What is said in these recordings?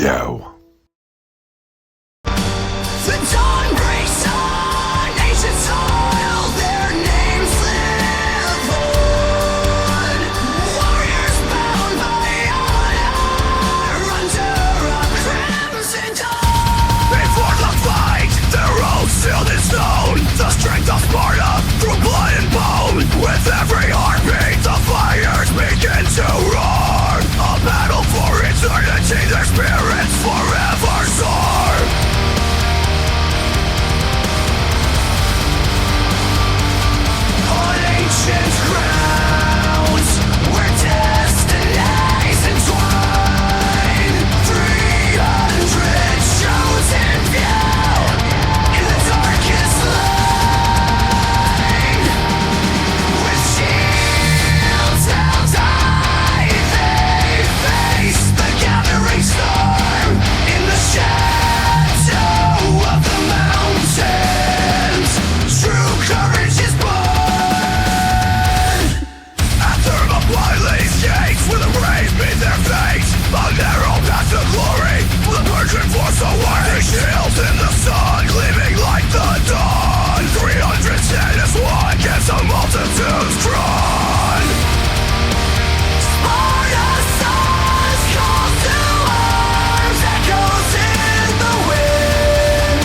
Udio. The dawn breaks on ancient soil, their names live on. Warriors bound by honor under a crimson dawn. Before the fight, their oaths sealed in stone. The strength of Sparta through blood and bone. With every heartbeat, the fires begin to roar. A battle for eternity, their spirits forever soar. On ancient grounds, where destinies entwine, 300 chosen few in the darkest line. With shields held high, they face the gathering storm in the shadow of the mountains. True courage is born. After the bloodless gates, where the brave meet their fate, a narrow path to glory for the virgin force away. Shields in the sun, gleaming like the dawn. 310 as one against a multitude's drawn. Sparta's sons call to arms, echoes in the wind.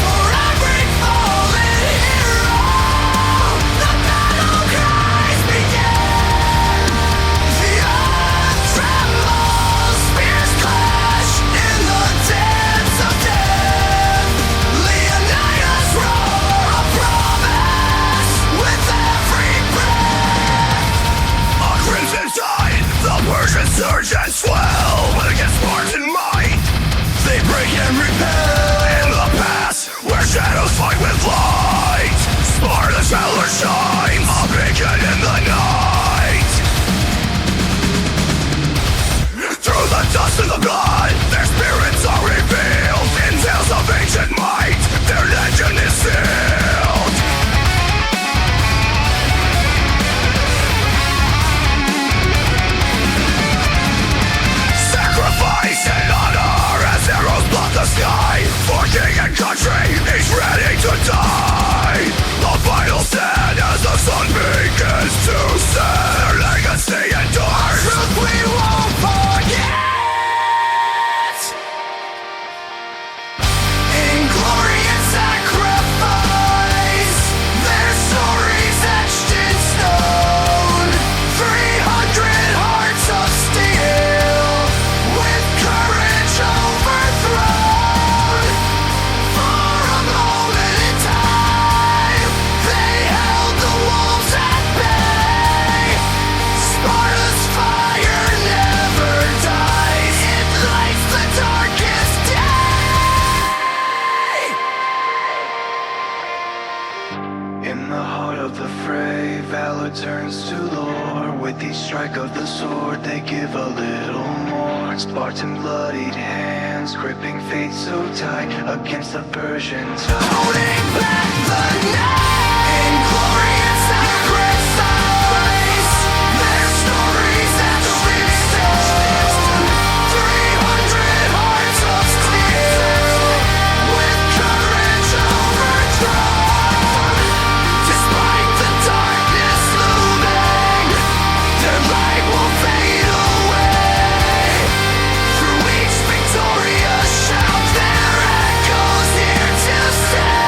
For every fallen hero, the battle cries begin. The earth trembles, spears clash in the depths of death. Leonidas roar a promise with every breath. A crimson tide, the Persians surge and swell. But against Spartan might, they break and repel. In the past, where shadows fight with light, Sparta's valor shines, a beacon in the night. Through the dust and the blood, their spirits are revealed. In tales of ancient might, their legend is sealed. Sacrifice and honor as arrows block the sky. For king and country, he's ready to die. A final stand as the sun begins to set. Their legacy endures. Truth we won't forget. In glory and sacrifice, their stories etched in stone. 300 hearts of steel, with courage overthrown. For a moment in time, they held the wolves at bay. Sparta's fire never dies, it lights the darkest day. In the heart of the fray, valor turns to lore. With each strike of the sword, they give a little more. Spartan bloodied hands, gripping fate so tight against the Persian tide. Holding back the night. In glory and sacrifice, their stories etched in stone. 300 hearts of steel, with courage overthrown. Despite the darkness looming, their light will fade away. Through each victorious shout, their echoes here to stay.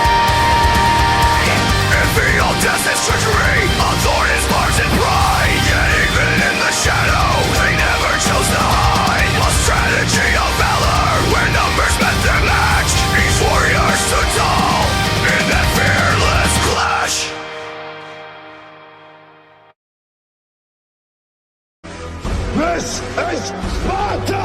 In field death is treachery, a thorn is Spartan pride. Yet even in the shadow, they never chose to hide. A strategy of valor, where numbers met their match. Each warrior stood tall in that fearless clash. This is Sparta!